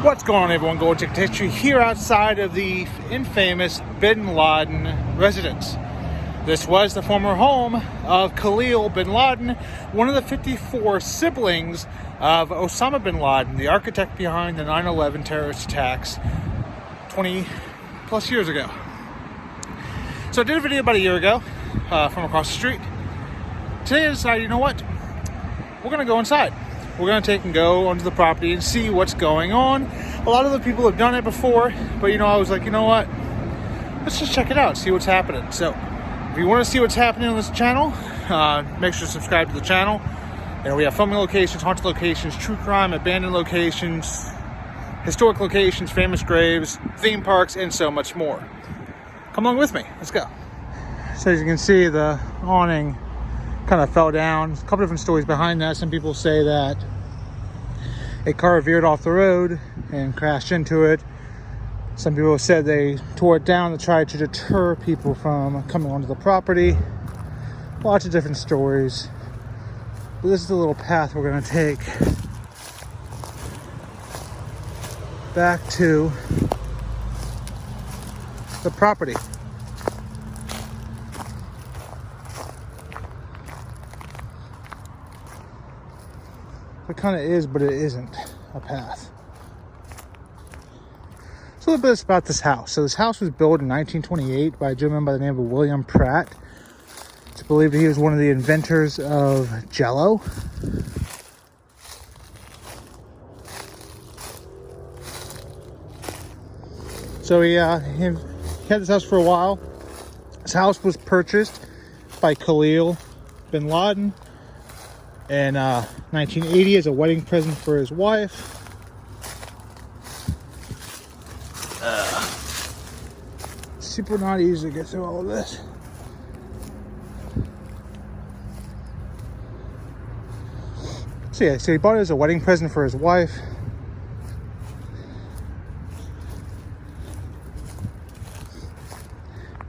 What's going on, everyone? Going to history here outside of the infamous bin Laden residence. This was the former home of Aleem bin Laden, one of the 54 siblings of Osama bin Laden, the architect behind the 9/11 terrorist attacks 20 plus years ago. So I did a video about a year ago from across the street. Today I decided, you know what? We're going to go inside. We're going to take and go onto the property and see what's going on. A lot of the people have done it before, but I was like, you know what? Let's just check it out, see what's happening. So if you want to see what's happening on this channel, make sure to subscribe to the channel. We have filming locations, haunted locations, true crime, abandoned locations, historic locations, famous graves, theme parks, and so much more. Come along with me. Let's go. So as you can see, the awning kind of fell down. A couple different stories behind that. Some people say that a car veered off the road and crashed into it. Some people said they tore it down to try to deter people from coming onto the property. Lots of different stories. But this is the little path we're going to take back to the property. It kind of is, but it isn't a path. So a little bit about this house. So this house was built in 1928 by a gentleman by the name of William Pratt. It's believed he was one of the inventors of Jello. So he had this house for a while. This house was purchased by Aleem bin Laden in 1980 as a wedding present for his wife. Super not easy to get through all of this. So he bought it as a wedding present for his wife.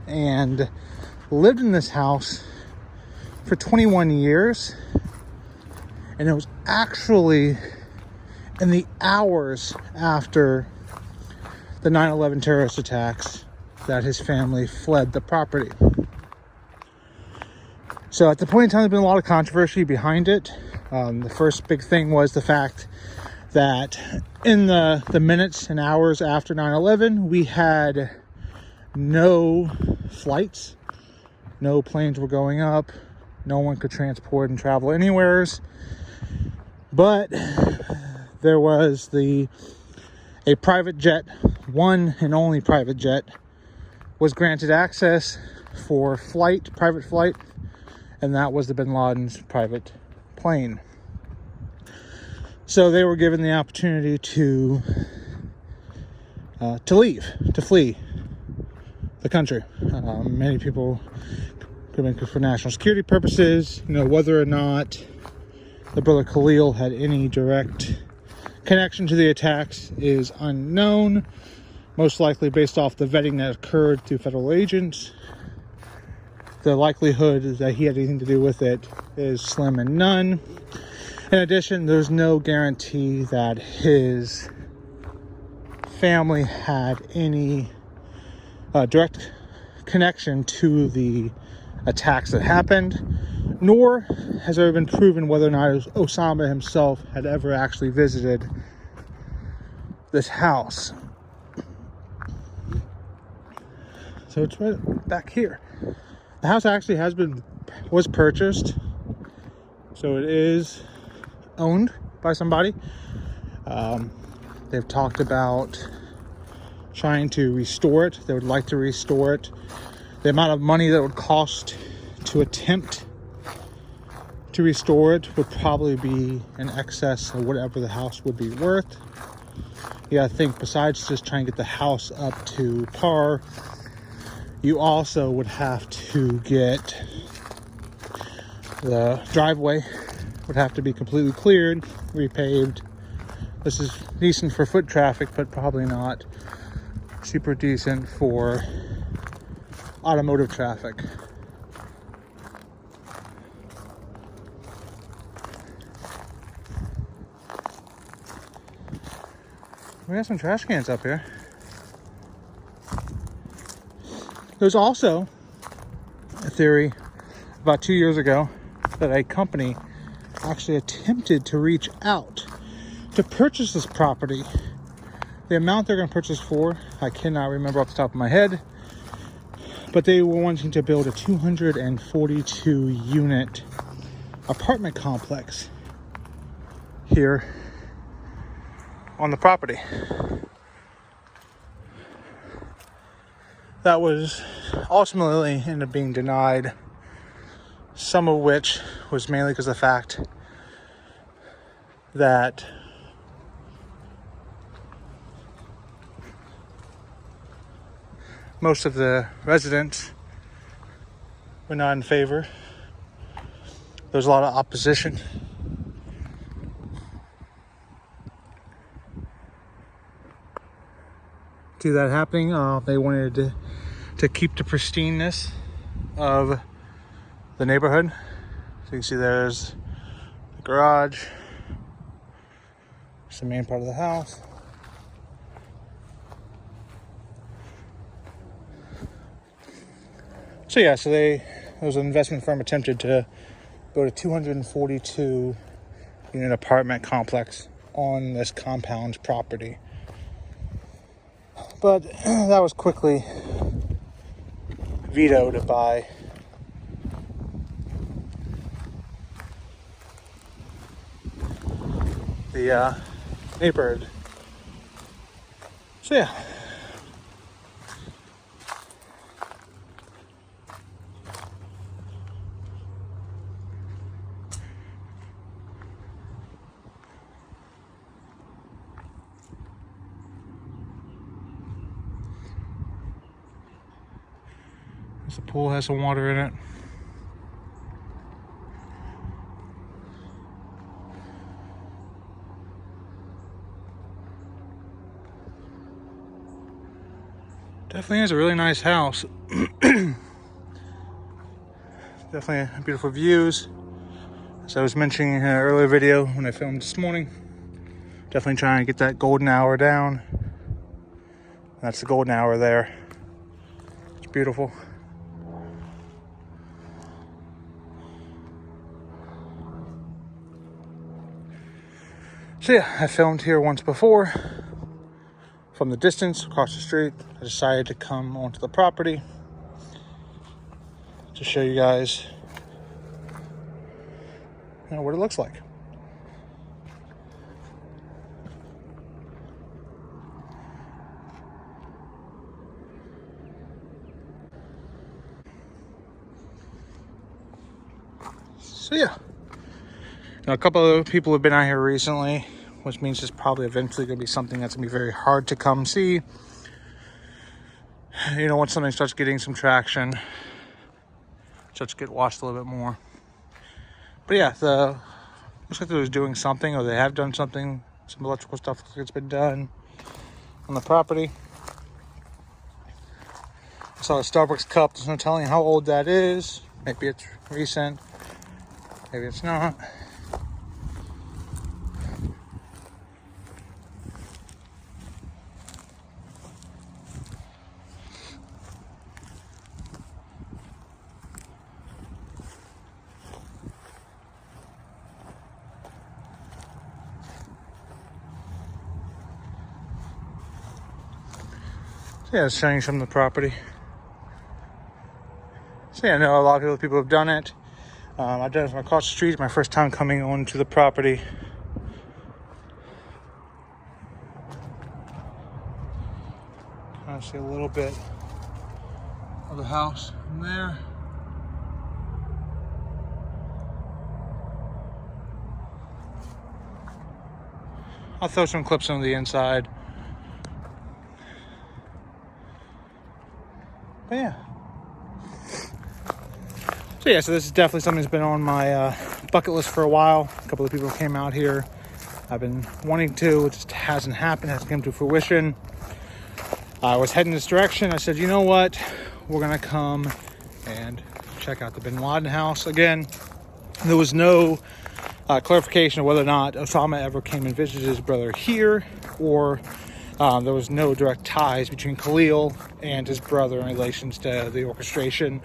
And lived in this house for 21 years. And it was actually in the hours after the 9/11 terrorist attacks that his family fled the property. So at the point in time, there's been a lot of controversy behind it. The first big thing was the fact that in the minutes and hours after 9/11, we had no flights, no planes were going up, no one could transport and travel anywheres. But there was a private jet, one and only private jet, was granted access for private flight, and that was the bin Laden's private plane. So they were given the opportunity to flee the country. Many people could for national security purposes, whether or not the brother Aleem had any direct connection to the attacks is unknown. Most likely based off the vetting that occurred through federal agents. The likelihood that he had anything to do with it is slim and none. In addition, there's no guarantee that his family had any direct connection to the attacks that happened, nor has it ever been proven whether or not Osama himself had ever actually visited this house. So it's right back here. The house actually was purchased, so it is owned by somebody. They've talked about trying to restore it. They would like to restore it. The amount of money that would cost to attempt to restore it would probably be in excess of whatever the house would be worth. I think besides just trying to get the house up to par, you also would have to get the driveway would have to be completely cleared, repaved. This is decent for foot traffic, but probably not super decent for automotive traffic. We have some trash cans up here. There's also a theory about 2 years ago that a company actually attempted to reach out to purchase this property. The amount they're going to purchase for, I cannot remember off the top of my head, but they were wanting to build a 242 unit apartment complex here on the property. That was ultimately ended up being denied, some of which was mainly because of the fact that most of the residents were not in favor. There was a lot of opposition. To that happening, they wanted to keep the pristineness of the neighborhood. So you can see there's the garage. It's the main part of the house. So yeah, there was an investment firm attempted to build a 242 unit apartment complex on this compound property. But that was quickly vetoed by the neighborhood. So yeah. The pool has some water in it. Definitely is a really nice house. Definitely beautiful views. As I was mentioning in an earlier video when I filmed this morning, definitely trying to get that golden hour down. That's the golden hour there. It's beautiful. So yeah, I filmed here once before. From the distance, across the street, I decided to come onto the property to show you guys, what it looks like. So yeah, now, a couple of people have been out here recently, which means it's probably eventually going to be something that's going to be very hard to come see. Once something starts getting some traction, starts to get watched a little bit more. But yeah, looks like they was doing something, or they have done something. Some electrical stuff looks like it's been done on the property. I saw a Starbucks cup. There's no telling how old that is. Maybe it's recent. Maybe it's not. So yeah, it's showing you some of the property. So yeah, I know a lot of people have done it. I've done it from across the street. It's my first time coming onto the property. Kind of see a little bit of the house from there. I'll throw some clips on the inside. But yeah. So this is definitely something that's been on my bucket list for a while. A couple of people came out here. I've been wanting to. It just hasn't happened. Hasn't come to fruition. I was heading this direction. I said, you know what? We're going to come and check out the bin Laden house again. There was no clarification of whether or not Osama ever came and visited his brother here, or There was no direct ties between Khalil and his brother in relations to the orchestration,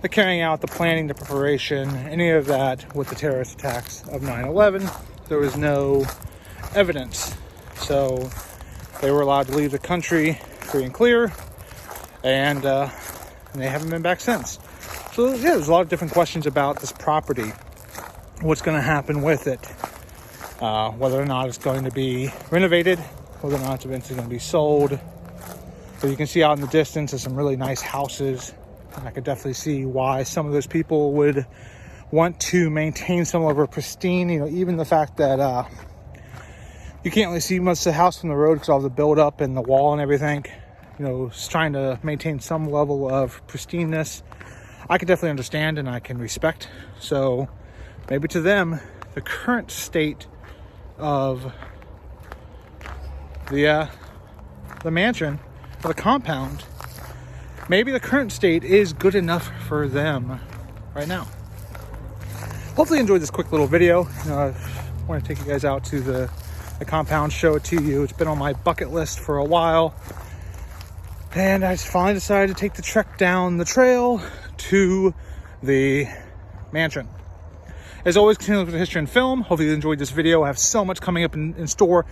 the carrying out, the planning, the preparation, any of that with the terrorist attacks of 9/11. There was no evidence. So they were allowed to leave the country free and clear, and they haven't been back since. So yeah, there's a lot of different questions about this property. What's going to happen with it? Whether or not it's going to be renovated, whether or not it's eventually going to be sold. But you can see out in the distance there's some really nice houses. And I could definitely see why some of those people would want to maintain some of a pristine, even the fact that you can't really see much of the house from the road because of the build up and the wall and everything. It's trying to maintain some level of pristineness. I can definitely understand and I can respect. So maybe to them, the current state of the mansion or the compound, maybe the current state is good enough for them right now. Hopefully you enjoyed this quick little video. I want to take you guys out to the compound, show it to you. It's been on my bucket list for a while. And I finally decided to take the trek down the trail to the mansion. As always, continue with the history and film. Hopefully you enjoyed this video. I have so much coming up in store.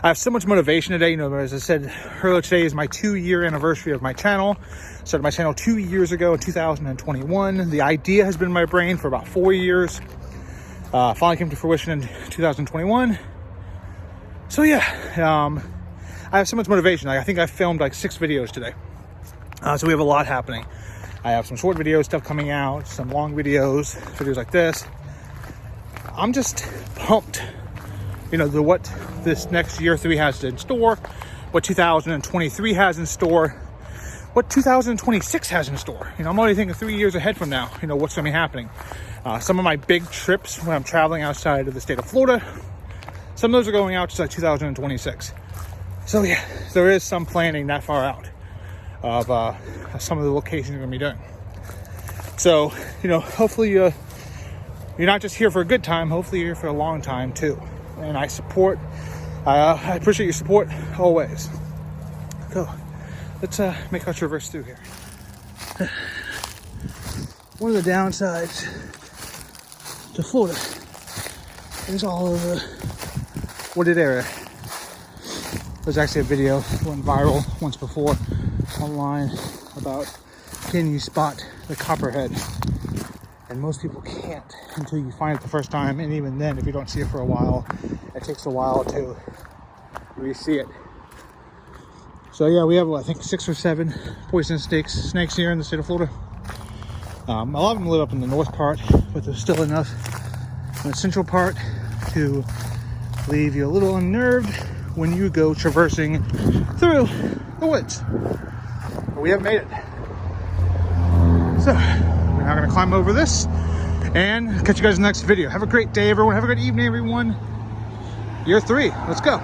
I have so much motivation today. As I said earlier, today is my 2-year anniversary of my channel. I started my channel 2 years ago in 2021. The idea has been in my brain for about 4 years. Finally came to fruition in 2021. So yeah, I have so much motivation. I think I filmed like 6 videos today. So we have a lot happening. I have some short video stuff coming out, some long videos like this. I'm just pumped, what this next year 3 has in store, what 2023 has in store, what 2026 has in store. I'm already thinking 3 years ahead from now, what's going to be happening. Some of my big trips when I'm traveling outside of the state of Florida, some of those are going out to like 2026. So yeah, there is some planning that far out of some of the locations we're going to be doing. So, hopefully you're not just here for a good time, hopefully you're here for a long time too. And I appreciate your support always. So, let's make our traverse through here. One of the downsides to Florida is all of the wooded area. There's actually a video that went viral once before online about can you spot the copperhead, and most people can't until you find it the first time, and even then if you don't see it for a while, it takes a while to re-see it. So yeah, we have I think 6 or 7 poisonous snakes here in the state of Florida. A lot of them live up in the north part, but there's still enough in the central part to leave you a little unnerved when you go traversing through the woods. But we have made it. So we're now going to climb over this and catch you guys in the next video. Have a great day, everyone. Have a great evening, everyone. Year 3. Let's go.